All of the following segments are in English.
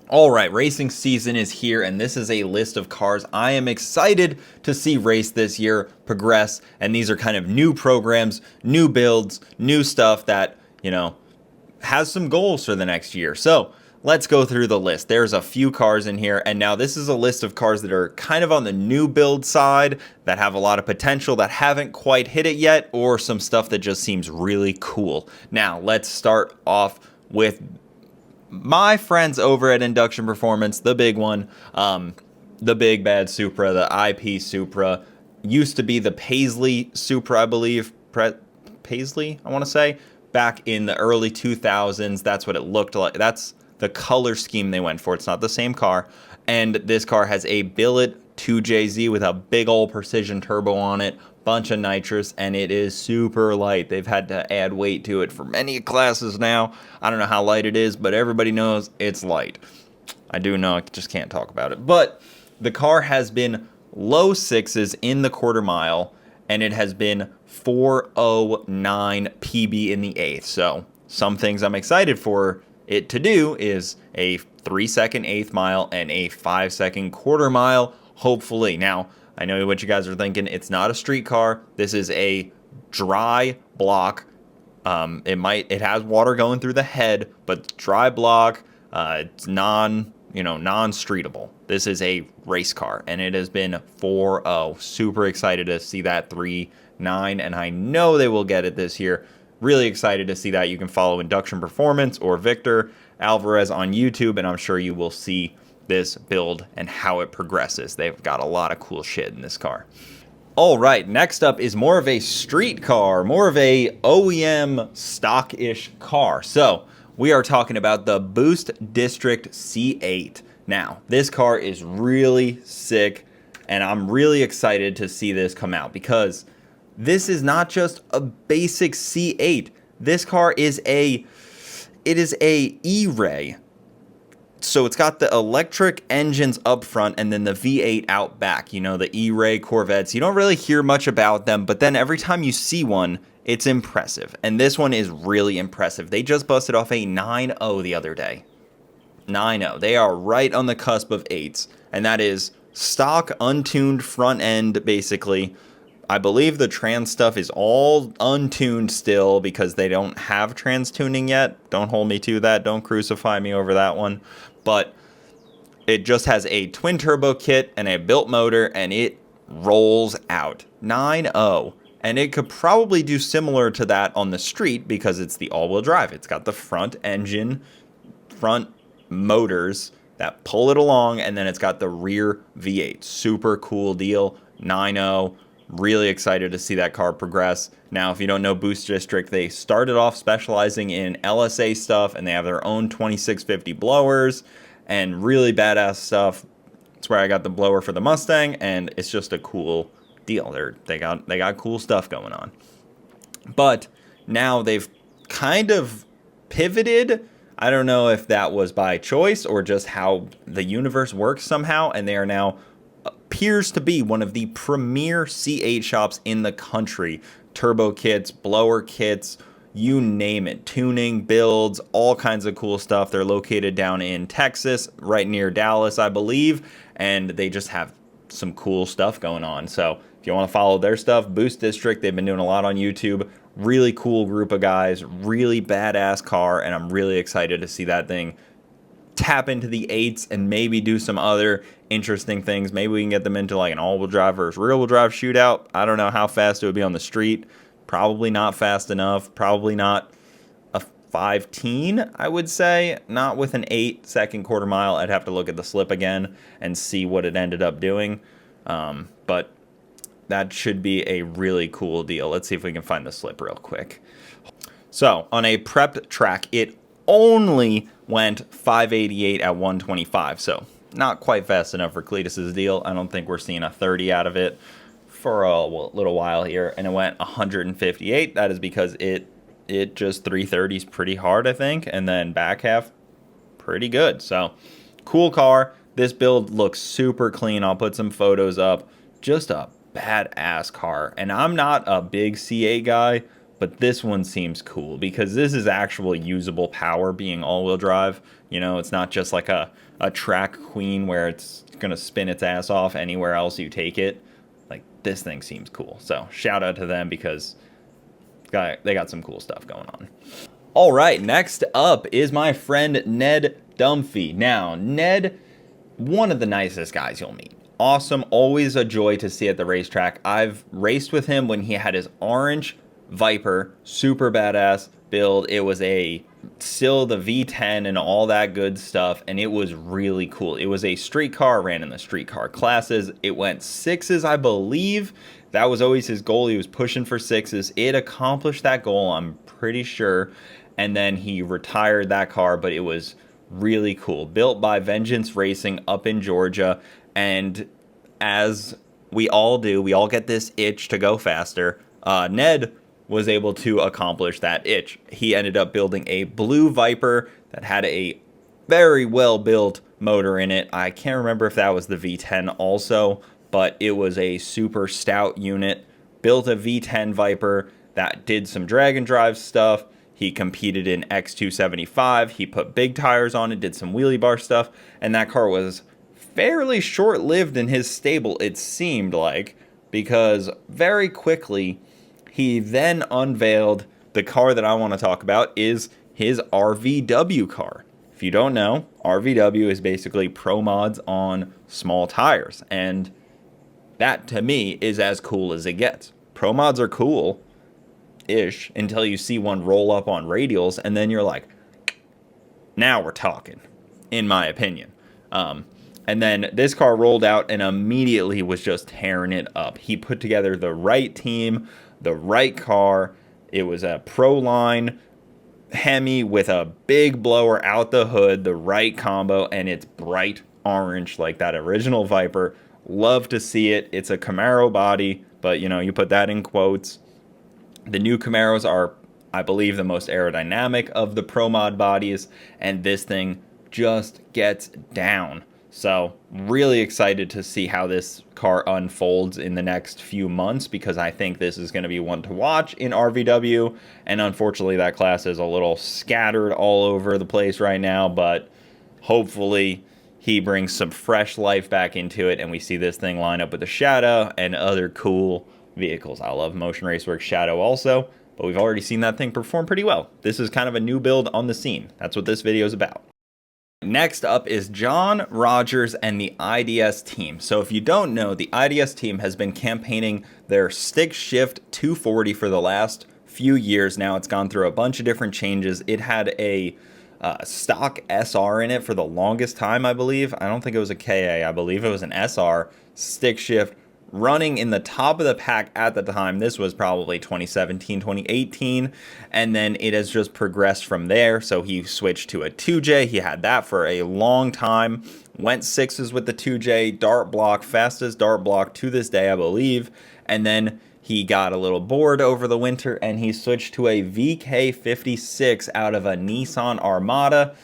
All right, racing season is here, and this is a list of cars I am excited to see race this year, progress, and these are kind of new programs, new builds, new stuff that, has some goals for the next year. So let's go through the list. There's a few cars in here, and now this is a list of cars that are kind of on the new build side, that have a lot of potential, that haven't quite hit it yet, or some stuff that just seems really cool. Now, let's start off with my friends over at Induction Performance, the big one, the big bad Supra, the IP Supra, used to be the Paisley Supra, I believe, Paisley, I want to say, back in the early 2000s. That's what it looked like. That's the color scheme they went for. It's not the same car, and this car has a billet 2JZ with a big old precision turbo on it, bunch of nitrous, and it is super light. They've had to add weight to it for many classes now. I don't know how light it is, but everybody knows it's light. I do know, I just can't talk about it. But the car has been low sixes in the quarter mile, and it has been 409 PB in the eighth. So some things I'm excited for it to do is a 3-second eighth mile and a 5-second quarter mile, hopefully. Now, I know what you guys are thinking. It's not a street car. This is a dry block. It has water going through the head, but dry block. It's non-streetable. This is a race car, and it has been 4.0. Super excited to see that 3.9, and I know they will get it this year. Really excited to see that. You can follow Induction Performance or Victor Alvarez on YouTube, and I'm sure you will see this build and how it progresses. They've got a lot of cool shit in this car. All right, next up is more of a street car, more of a OEM stock-ish car. So we are talking about the Boost District C8. Now, this car is really sick, and I'm really excited to see this come out because this is not just a basic C8. This car is a E-Ray. So it's got the electric engines up front and then the V8 out back. The E-Ray Corvettes. You don't really hear much about them, but then every time you see one, it's impressive. And this one is really impressive. They just busted off a 9.0 the other day. 9.0. They are right on the cusp of 8s. And that is stock, untuned front end, basically. I believe the trans stuff is all untuned still because they don't have trans tuning yet. Don't hold me to that. Don't crucify me over that one. But it just has a twin turbo kit and a built motor, and it rolls out. 9.0. And it could probably do similar to that on the street because it's the all-wheel drive. It's got the front engine, front motors that pull it along, and then it's got the rear V8. Super cool deal. 9.0. Really excited to see that car progress. Now, if you don't know Boost District, they started off specializing in LSA stuff, and they have their own 2650 blowers and really badass stuff. That's where I got the blower for the Mustang, and it's just a cool deal. They got cool stuff going on. But now they've kind of pivoted. I don't know if that was by choice or just how the universe works somehow, and they are now appears to be one of the premier C8 shops in the country. Turbo kits, blower kits, you name it. Tuning, builds, all kinds of cool stuff. They're located down in Texas, right near Dallas, I believe, and they just have some cool stuff going on. So if you want to follow their stuff, Boost District, they've been doing a lot on YouTube. Really cool group of guys, really badass car, and I'm really excited to see that thing tap into the 8s and maybe do some other interesting things. Maybe we can get them into like an all-wheel drive versus rear-wheel drive shootout. I don't know how fast it would be on the street. Probably not fast enough. Probably not a 5-teen, I would say. Not with an 8-second quarter mile. I'd have to look at the slip again and see what it ended up doing. But that should be a really cool deal. Let's see if we can find the slip real quick. So on a prepped track, it only went 588 at 125. So not quite fast enough for Cletus's deal. I don't think we're seeing a 30 out of it for a little while here. And it went 158. That is because it just 330s pretty hard, I think. And then back half, pretty good. So cool car. This build looks super clean. I'll put some photos up. Just a badass car. And I'm not a big C8 guy, but this one seems cool because this is actual usable power being all-wheel drive. You know, it's not just like a a track queen where it's going to spin its ass off anywhere else you take it. Like, this thing seems cool. So shout out to them because they got some cool stuff going on. All right, next up is my friend Ned Dumpy. Now, Ned, one of the nicest guys you'll meet. Awesome, always a joy to see at the racetrack. I've raced with him when he had his orange Viper, super badass build. It was still the V10 and all that good stuff, and it was really cool. It was a street car, ran in the street car classes. It went 6s, I believe. That was always his goal. He was pushing for 6s. It accomplished that goal, I'm pretty sure. And then he retired that car, but it was really cool. Built by Vengeance Racing up in Georgia. And as we all do, we all get this itch to go faster. Ned was able to accomplish that itch. He ended up building a blue Viper that had a very well built motor in it. I can't remember if that was the V10 also, but it was a super stout unit. Built a V10 Viper that did some drag and drive stuff. He competed in X275. He put big tires on it, did some wheelie bar stuff, and that car was fairly short-lived in his stable, it seemed like, because very quickly he then unveiled the car that I want to talk about is his RVW car. If you don't know, RVW is basically pro mods on small tires, and that to me is as cool as it gets. Pro mods are cool-ish until you see one roll up on radials, and then you're like, now we're talking, in my opinion. And then this car rolled out and immediately was just tearing it up. He put together the right team, the right car. It was a pro line Hemi with a big blower out the hood, the right combo, and it's bright orange like that original Viper. Love to see it. It's a Camaro body, but you put that in quotes. The new Camaros are, I believe, the most aerodynamic of the pro mod bodies, and this thing just gets down. So really excited to see how this car unfolds in the next few months, because I think this is going to be one to watch in RVW. And unfortunately, that class is a little scattered all over the place right now, but hopefully he brings some fresh life back into it and we see this thing line up with the Shadow and other cool vehicles. I love Motion Raceworks Shadow also, but we've already seen that thing perform pretty well. This is kind of a new build on the scene. That's what this video is about. Next up is John Rogers and the IDS team. So if you don't know, the IDS team has been campaigning their stick shift 240 for the last few years now. It's gone through a bunch of different changes. It had a stock SR in it for the longest time, I believe. I don't think it was a KA. I believe it was an SR stick shift running in the top of the pack at the time. This was probably 2017, 2018, and then it has just progressed from there. So he switched to a 2J. He had that for a long time, went 6s with the 2J, dart block, fastest dart block to this day, I believe, and then he got a little bored over the winter and he switched to a VK56 out of a Nissan Armada.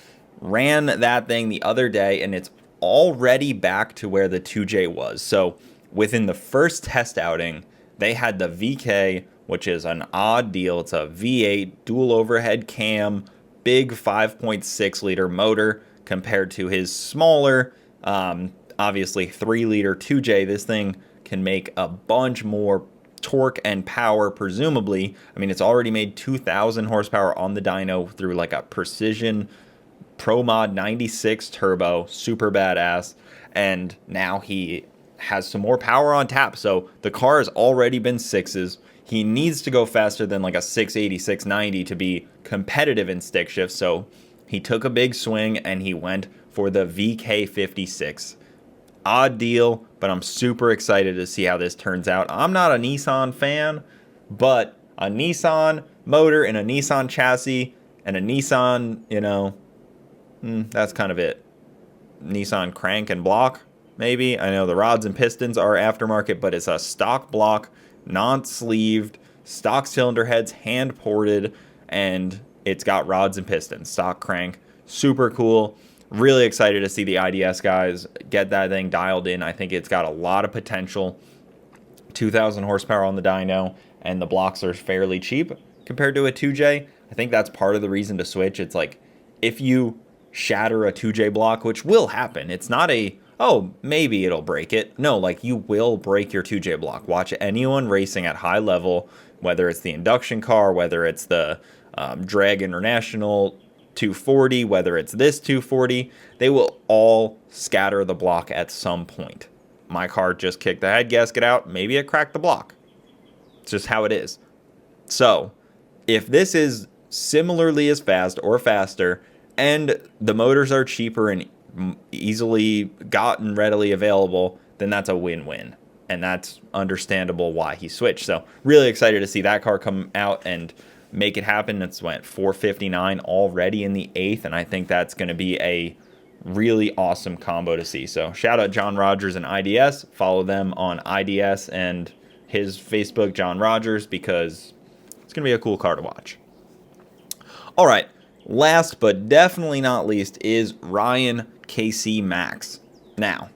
Ran that thing the other day and it's already back to where the 2J was. So within the first test outing, they had the VK, which is an odd deal. It's a V8 dual overhead cam, big 5.6 liter motor compared to his smaller, obviously 3 liter 2J. This thing can make a bunch more torque and power, presumably. I mean, it's already made 2,000 horsepower on the dyno through like a precision Pro Mod 96 turbo, super badass. And now he has some more power on tap. So the car has already been 6s. He needs to go faster than like a 680, 690 to be competitive in stick shift. So he took a big swing and he went for the VK56. Odd deal, but I'm super excited to see how this turns out. I'm not a Nissan fan, but a Nissan motor and a Nissan chassis and a Nissan, that's kind of it. Nissan crank and block, maybe. I know the rods and pistons are aftermarket, but it's a stock block, non-sleeved, stock cylinder heads, hand-ported, and it's got rods and pistons, stock crank. Super cool. Really excited to see the IDS guys get that thing dialed in. I think it's got a lot of potential. 2,000 horsepower on the dyno, and the blocks are fairly cheap compared to a 2J. I think that's part of the reason to switch. It's like, if you shatter a 2J block, which will happen. It's not a, oh, maybe it'll break it. No, like you will break your 2J block. Watch anyone racing at high level, whether it's the induction car, whether it's the Drag International 240, whether it's this 240, they will all scatter the block at some point. My car just kicked the head gasket out. Maybe it cracked the block. It's just how it is. So if this is similarly as fast or faster, and the motors are cheaper and easily gotten readily available, then that's a win-win. And that's understandable why he switched. So really excited to see that car come out and make it happen. It's went 459 already in the 8th, and I think that's going to be a really awesome combo to see. So shout out John Rogers and IDS. Follow them on IDS and his Facebook, John Rogers, because it's going to be a cool car to watch. All right, last but definitely not least is Ryan KC Max. Now,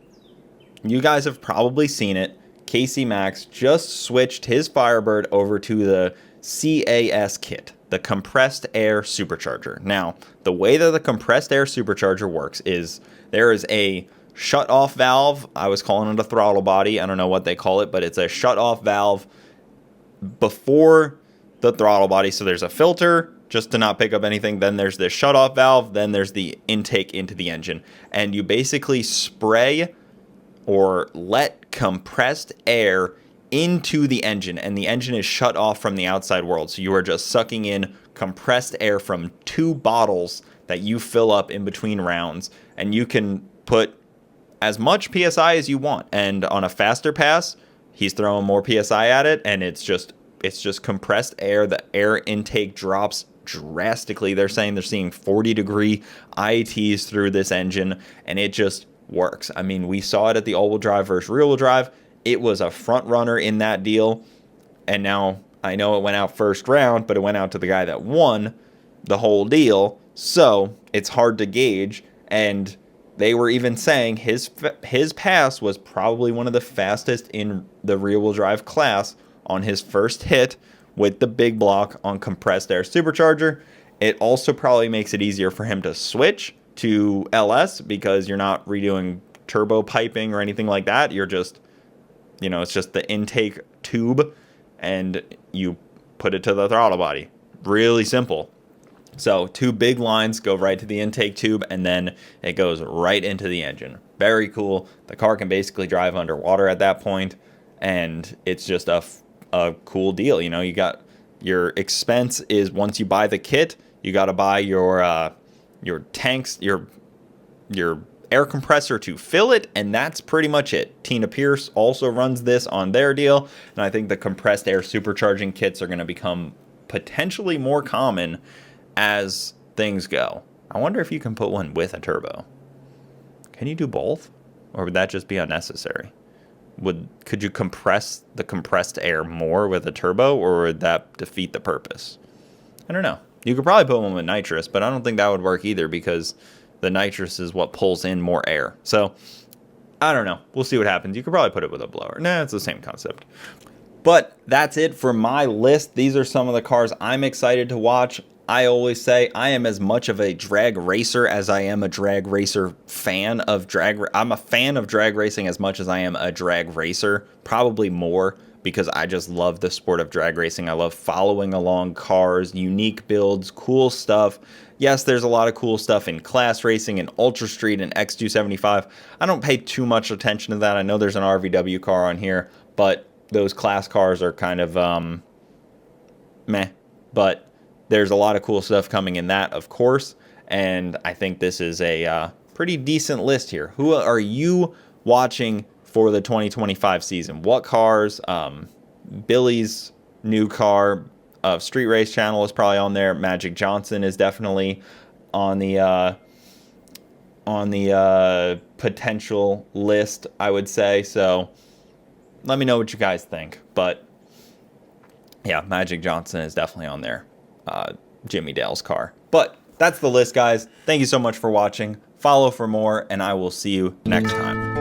you guys have probably seen it. KC Max just switched his Firebird over to the CAS kit, the compressed air supercharger. Now, the way that the compressed air supercharger works is there is a shut-off valve. I was calling it a throttle body. I don't know what they call it, but it's a shut-off valve before the throttle body. So there's a filter just to not pick up anything. Then there's this shut-off valve. Then there's the intake into the engine. And you basically spray or let compressed air into the engine, and the engine is shut off from the outside world. So you are just sucking in compressed air from 2 bottles that you fill up in between rounds, and you can put as much PSI as you want. And on a faster pass, he's throwing more PSI at it, and it's just compressed air. The air intake drops drastically. They're saying they're seeing 40-degree IATs through this engine, and it just works. I mean, we saw it at the all-wheel drive versus rear-wheel drive. It was a front runner in that deal, and now I know it went out first round, but it went out to the guy that won the whole deal, so it's hard to gauge. And they were even saying his pass was probably one of the fastest in the rear-wheel drive class on his first hit with the big block on compressed air supercharger. It also probably makes it easier for him to switch to LS because you're not redoing turbo piping or anything like that. You're just, it's just the intake tube and you put it to the throttle body. Really simple. So 2 big lines go right to the intake tube, and then it goes right into the engine. Very cool. The car can basically drive underwater at that point, and it's just a cool deal. You got your expense is once you buy the kit, you got to buy your tanks, your air compressor to fill it, and that's pretty much it. Tina Pierce also runs this on their deal, and I think the compressed air supercharging kits are going to become potentially more common as things go. I wonder if you can put one with a turbo. Can you do both? Or would that just be unnecessary? Could you compress the compressed air more with a turbo, or would that defeat the purpose? I don't know. You could probably put one with nitrous, but I don't think that would work either because the nitrous is what pulls in more air. So, I don't know. We'll see what happens. You could probably put it with a blower. Nah, it's the same concept. But that's it for my list. These are some of the cars I'm excited to watch. I always say I am as much of a drag racer as I am a drag racer fan of drag. I'm a fan of drag racing as much as I am a drag racer, probably more, because I just love the sport of drag racing. I love following along cars, unique builds, cool stuff. Yes, there's a lot of cool stuff in class racing and Ultra Street and X275. I don't pay too much attention to that. I know there's an RVW car on here, but those class cars are kind of meh. But there's a lot of cool stuff coming in that, of course, and I think this is a pretty decent list here. Who are you watching for the 2025 season? What cars? Billy's new car, Street Race Channel is probably on there. Magic Johnson is definitely on the potential list, I would say. So let me know what you guys think. But yeah, Magic Johnson is definitely on there. Jimmy Dale's car. But that's the list, guys. Thank you so much for watching. Follow for more, and I will see you next time.